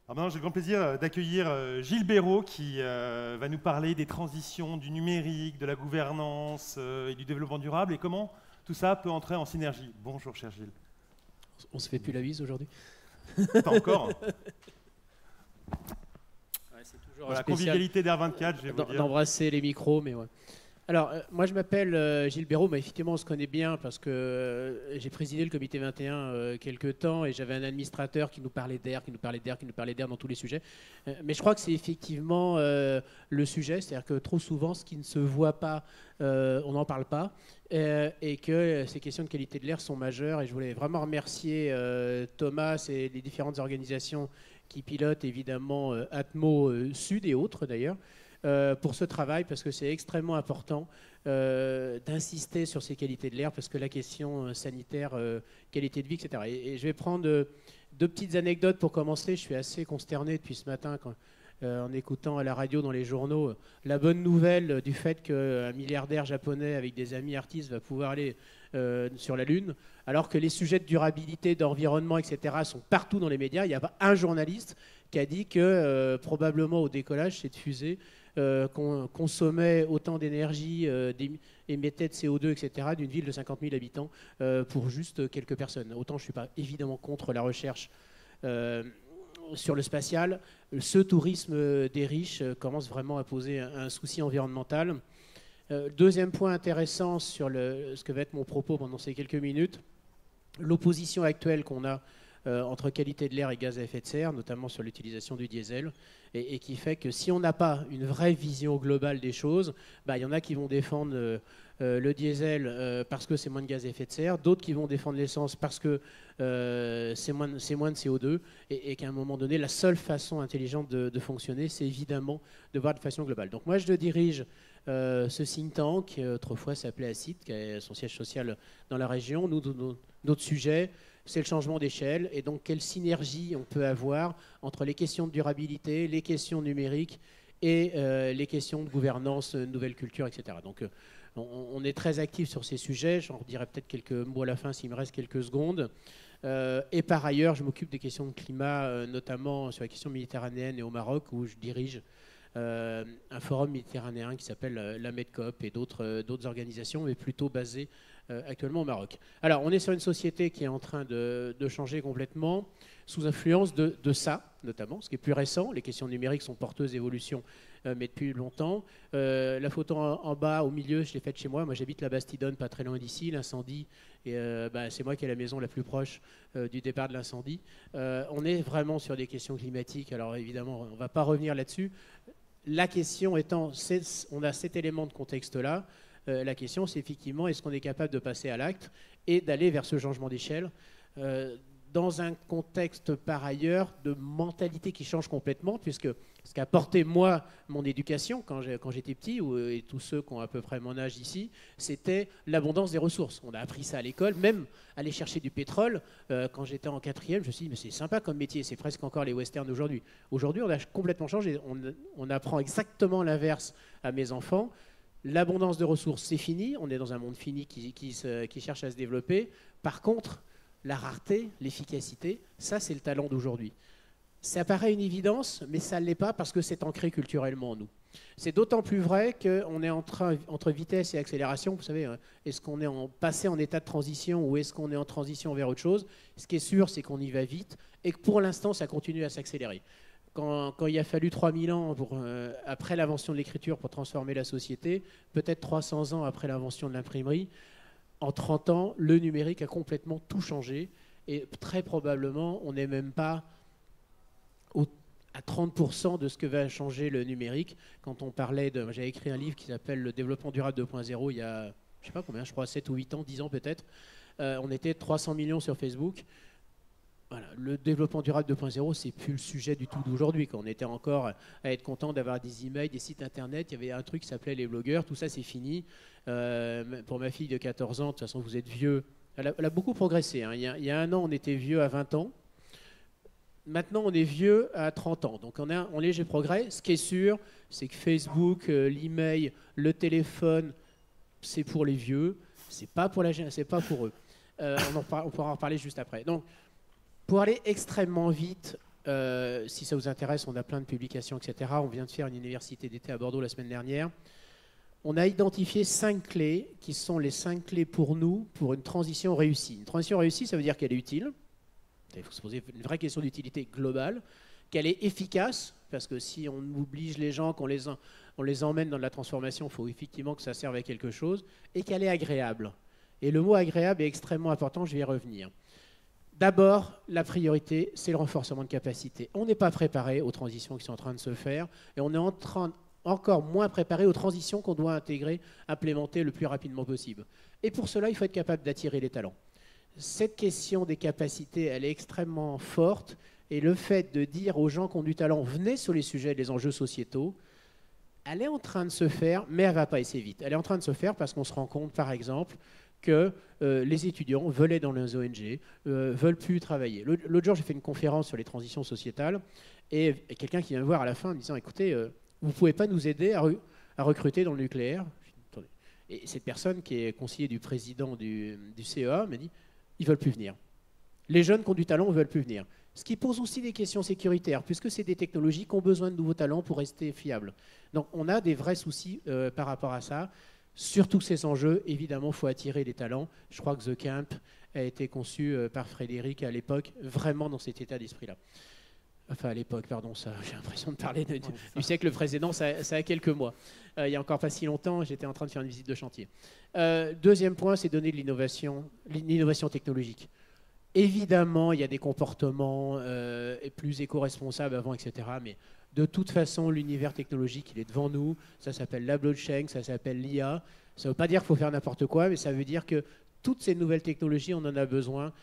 Alors maintenant, j'ai le grand plaisir d'accueillir Gilles Béraud qui va nous parler des transitions du numérique, de la gouvernance et du développement durable et comment tout ça peut entrer en synergie. Bonjour, cher Gilles. On se fait plus la bise aujourd'hui. Pas encore. Ouais, c'est toujours Voilà, spécial convivialité d'R24, je vais vous dire. d'embrasser les micros, mais ouais. Alors, moi je m'appelle Gilles Béraud, mais effectivement on se connaît bien parce que j'ai présidé le comité 21 quelques temps et j'avais un administrateur qui nous parlait d'air, qui nous parlait d'air, qui nous parlait d'air dans tous les sujets. Mais je crois que c'est effectivement le sujet, c'est-à-dire que trop souvent ce qui ne se voit pas, on n'en parle pas, et que ces questions de qualité de l'air sont majeures. Et je voulais vraiment remercier Thomas et les différentes organisations qui pilotent évidemment Atmo Sud et autres d'ailleurs. Pour ce travail, parce que c'est extrêmement important d'insister sur ces qualités de l'air, parce que la question sanitaire, qualité de vie, etc. Et je vais prendre deux petites anecdotes pour commencer. Je suis assez consterné depuis ce matin en écoutant à la radio, dans les journaux, la bonne nouvelle du fait qu'un milliardaire japonais avec des amis artistes va pouvoir aller sur la Lune, alors que les sujets de durabilité, d'environnement, etc. sont partout dans les médias. Il n'y a pas un journaliste qui a dit que probablement au décollage, cette fusée qu'on consommait autant d'énergie, émettait de CO2, etc., d'une ville de 50 000 habitants pour juste quelques personnes. Autant je ne suis pas évidemment contre la recherche sur le spatial, ce tourisme des riches commence vraiment à poser un souci environnemental. Deuxième point intéressant sur ce que va être mon propos pendant ces quelques minutes, l'opposition actuelle qu'on a entre qualité de l'air et gaz à effet de serre, notamment sur l'utilisation du diesel, et qui fait que si on n'a pas une vraie vision globale des choses, il y en a qui vont défendre le diesel parce que c'est moins de gaz à effet de serre, d'autres qui vont défendre l'essence parce que c'est moins de CO2, et qu'à un moment donné, la seule façon intelligente de fonctionner, c'est évidemment de voir de façon globale. Donc moi, je dirige ce think tank, qui autrefois s'appelait ACID, qui a son siège social dans la région. Notre sujet, c'est le changement d'échelle, et donc quelle synergie on peut avoir entre les questions de durabilité, les questions numériques et les questions de gouvernance, nouvelle culture, etc. Donc on est très actif sur ces sujets, j'en redirai peut-être quelques mots à la fin s'il me reste quelques secondes. Et par ailleurs, je m'occupe des questions de climat, notamment sur la question méditerranéenne et au Maroc, où je dirige un forum méditerranéen qui s'appelle la MEDCOP et d'autres organisations, mais plutôt basées actuellement au Maroc. Alors, on est sur une société qui est en train de changer complètement, sous influence de ça, notamment, ce qui est plus récent. Les questions numériques sont porteuses d'évolution, mais depuis longtemps. La photo en bas, au milieu, je l'ai faite chez moi. Moi, j'habite la Bastidonne, pas très loin d'ici. L'incendie, et c'est moi qui ai la maison la plus proche du départ de l'incendie. On est vraiment sur des questions climatiques. Alors, évidemment, on ne va pas revenir là-dessus. La question étant, on a cet élément de contexte-là. La question, c'est effectivement, est-ce qu'on est capable de passer à l'acte et d'aller vers ce changement d'échelle dans un contexte, par ailleurs, de mentalité qui change complètement, puisque ce qu'a apporté, moi, mon éducation, quand j'étais petit, et tous ceux qui ont à peu près mon âge ici, c'était l'abondance des ressources. On a appris ça à l'école, même aller chercher du pétrole. Quand j'étais en quatrième, je me suis dit, mais c'est sympa comme métier, c'est presque encore les westerns d'aujourd'hui. Aujourd'hui, on a complètement changé. On apprend exactement l'inverse à mes enfants. L'abondance de ressources, c'est fini. On est dans un monde fini qui cherche à se développer. Par contre, la rareté, l'efficacité, ça, c'est le talent d'aujourd'hui. Ça paraît une évidence, mais ça ne l'est pas parce que c'est ancré culturellement en nous. C'est d'autant plus vrai qu'on est entre vitesse et accélération. Vous savez, est-ce qu'on est passé en état de transition ou est-ce qu'on est en transition vers autre chose? Ce qui est sûr, c'est qu'on y va vite et que pour l'instant, ça continue à s'accélérer. Quand il a fallu 3000 ans après l'invention de l'écriture pour transformer la société, peut-être 300 ans après l'invention de l'imprimerie, en 30 ans, le numérique a complètement tout changé. Et très probablement, on n'est même pas à 30% de ce que va changer le numérique. Quand on parlait j'avais écrit un livre qui s'appelle Le développement durable 2.0 il y a, je ne sais pas combien, je crois 7 ou 8 ans, 10 ans peut-être. On était 300 millions sur Facebook. Voilà, le développement durable 2.0, c'est plus le sujet du tout d'aujourd'hui. Quand on était encore à être content d'avoir des emails, des sites internet, il y avait un truc qui s'appelait les blogueurs, tout ça c'est fini. Pour ma fille de 14 ans, de toute façon vous êtes vieux, elle a beaucoup progressé. Hein. Il y a un an, on était vieux à 20 ans. Maintenant, on est vieux à 30 ans. Donc on a un léger progrès. Ce qui est sûr, c'est que Facebook, l'email, le téléphone, c'est pour les vieux. C'est pas pour c'est pas pour eux. On pourra en reparler juste après. Donc, pour aller extrêmement vite, Si ça vous intéresse, on a plein de publications, etc. On vient de faire une université d'été à Bordeaux la semaine dernière. On a identifié 5 clés qui sont les 5 clés pour nous pour une transition réussie. Une transition réussie, ça veut dire qu'elle est utile. Il faut se poser une vraie question d'utilité globale. Qu'elle est efficace, parce que si on oblige les gens, qu'on les emmène dans de la transformation, il faut effectivement que ça serve à quelque chose. Et qu'elle est agréable. Et le mot agréable est extrêmement important, je vais y revenir. D'abord, la priorité, c'est le renforcement de capacité. On n'est pas préparé aux transitions qui sont en train de se faire et on est encore moins préparé aux transitions qu'on doit intégrer, implémenter le plus rapidement possible. Et pour cela, il faut être capable d'attirer les talents. Cette question des capacités, elle est extrêmement forte et le fait de dire aux gens qui ont du talent, venez sur les sujets des enjeux sociétaux, elle est en train de se faire, mais elle ne va pas assez vite. Elle est en train de se faire parce qu'on se rend compte, par exemple, que les étudiants veulent être dans les ONG, veulent plus travailler. L'autre jour, j'ai fait une conférence sur les transitions sociétales et quelqu'un qui vient me voir à la fin en me disant « Écoutez, vous ne pouvez pas nous aider à recruter dans le nucléaire ?» Et cette personne qui est conseiller du président du CEA m'a dit « Ils ne veulent plus venir. Les jeunes qui ont du talent ne veulent plus venir. » Ce qui pose aussi des questions sécuritaires, puisque c'est des technologies qui ont besoin de nouveaux talents pour rester fiables. Donc on a des vrais soucis par rapport à ça. Sur tous ces enjeux, évidemment, il faut attirer les talents. Je crois que The Camp a été conçu par Frédéric à l'époque, vraiment dans cet état d'esprit-là. Enfin, à l'époque, pardon, j'ai l'impression de parler du siècle précédent, ça a quelques mois. Il n'y a encore pas si longtemps, j'étais en train de faire une visite de chantier. Deuxième point, c'est donner de l'innovation technologique. Évidemment, il y a des comportements plus éco-responsables avant, etc. Mais de toute façon, l'univers technologique, il est devant nous. Ça s'appelle la blockchain, ça s'appelle l'IA. Ça ne veut pas dire qu'il faut faire n'importe quoi, mais ça veut dire que toutes ces nouvelles technologies, on en a besoin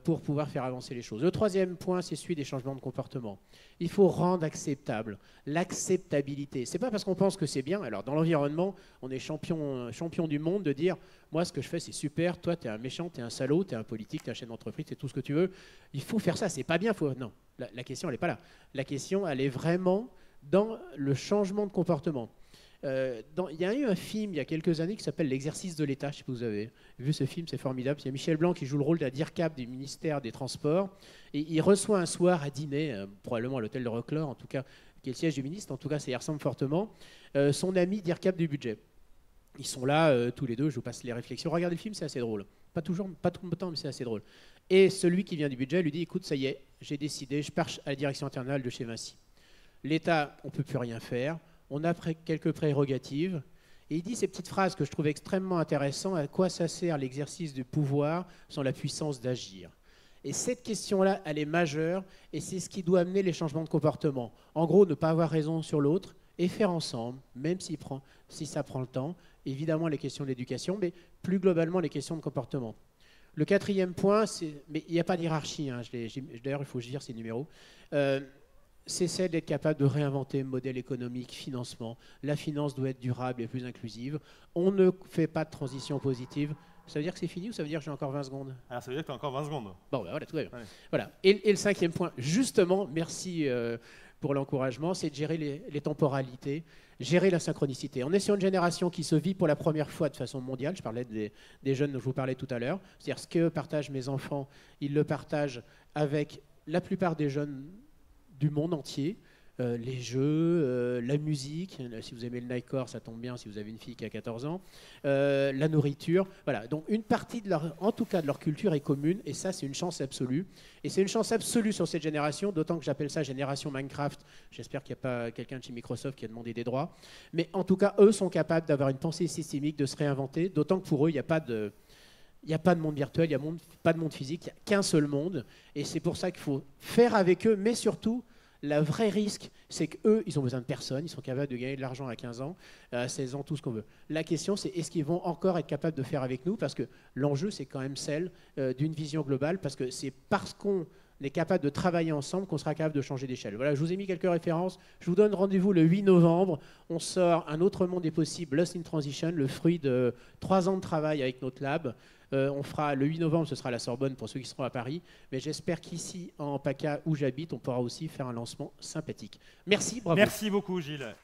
pour pouvoir faire avancer les choses. Le troisième point, c'est celui des changements de comportement. Il faut rendre acceptable l'acceptabilité. Ce n'est pas parce qu'on pense que c'est bien. Alors, dans l'environnement, on est champion du monde de dire « Moi, ce que je fais, c'est super. Toi, tu es un méchant, tu es un salaud, tu es un politique, tu es un chef d'entreprise, c'est tout ce que tu veux. Il faut faire ça. C'est pas bien. Non, la question, elle n'est pas là. La question, elle est vraiment dans le changement de comportement. Il y a eu un film il y a quelques années qui s'appelle L'exercice de l'État. Je ne sais pas si vous avez vu ce film, c'est formidable. Il y a Michel Blanc qui joue le rôle d'un DIRCAP du ministère des Transports. Et il reçoit un soir à dîner, probablement à l'hôtel de Roquelaure, en tout cas, qui est le siège du ministre, en tout cas, ça y ressemble fortement, son ami DIRCAP du budget. Ils sont là tous les deux, je vous passe les réflexions. Regardez le film, c'est assez drôle. Pas tout le temps, mais c'est assez drôle. Et celui qui vient du budget lui dit, écoute, ça y est, j'ai décidé, je pars à la direction internationale de chez Vinci. L'État, on ne peut plus rien faire. On a quelques prérogatives. Et il dit ces petites phrases que je trouve extrêmement intéressantes. À quoi ça sert l'exercice du pouvoir sans la puissance d'agir? Et cette question-là, elle est majeure. Et c'est ce qui doit amener les changements de comportement. En gros, ne pas avoir raison sur l'autre et faire ensemble, même si ça prend le temps. Évidemment, les questions d'éducation, mais plus globalement, les questions de comportement. Le quatrième point, mais il n'y a pas d'hierarchie. Hein, d'ailleurs, il faut que je vire ces numéros. C'est celle d'être capable de réinventer modèle économique, financement. La finance doit être durable et plus inclusive. On ne fait pas de transition positive. Ça veut dire que c'est fini ou ça veut dire que j'ai encore 20 secondes? Alors, ça veut dire que tu as encore 20 secondes. Bon, ben voilà, tout va bien. Ouais. Voilà. Et le cinquième point, justement, merci pour l'encouragement, c'est de gérer les temporalités, gérer la synchronicité. On est sur une génération qui se vit pour la première fois de façon mondiale. Je parlais des jeunes dont je vous parlais tout à l'heure. C'est-à-dire ce que partagent mes enfants, ils le partagent avec la plupart des jeunes du monde entier, les jeux, la musique, si vous aimez le Nightcore, ça tombe bien si vous avez une fille qui a 14 ans, la nourriture, voilà. Donc une partie en tout cas de leur culture est commune, et ça c'est une chance absolue. Et c'est une chance absolue sur cette génération, d'autant que j'appelle ça génération Minecraft. J'espère qu'il n'y a pas quelqu'un de chez Microsoft qui a demandé des droits. Mais en tout cas, eux sont capables d'avoir une pensée systémique, de se réinventer, d'autant que pour eux, il n'y a pas de monde virtuel, il n'y a pas de monde physique, il n'y a qu'un seul monde. Et c'est pour ça qu'il faut faire avec eux, mais surtout, le vrai risque, c'est qu'eux, ils ont besoin de personne, ils sont capables de gagner de l'argent à 15 ans, à 16 ans, tout ce qu'on veut. La question, c'est est-ce qu'ils vont encore être capables de faire avec nous? Parce que l'enjeu, c'est quand même celle d'une vision globale, parce que c'est parce qu'on est capable de travailler ensemble qu'on sera capable de changer d'échelle. Voilà, je vous ai mis quelques références. Je vous donne rendez-vous le 8 novembre. On sort Un autre monde est possible, Lost in Transition, le fruit de 3 ans de travail avec notre lab. On fera le 8 novembre, ce sera à la Sorbonne pour ceux qui seront à Paris. Mais j'espère qu'ici, en PACA, où j'habite, on pourra aussi faire un lancement sympathique. Merci, bravo. Merci beaucoup, Gilles.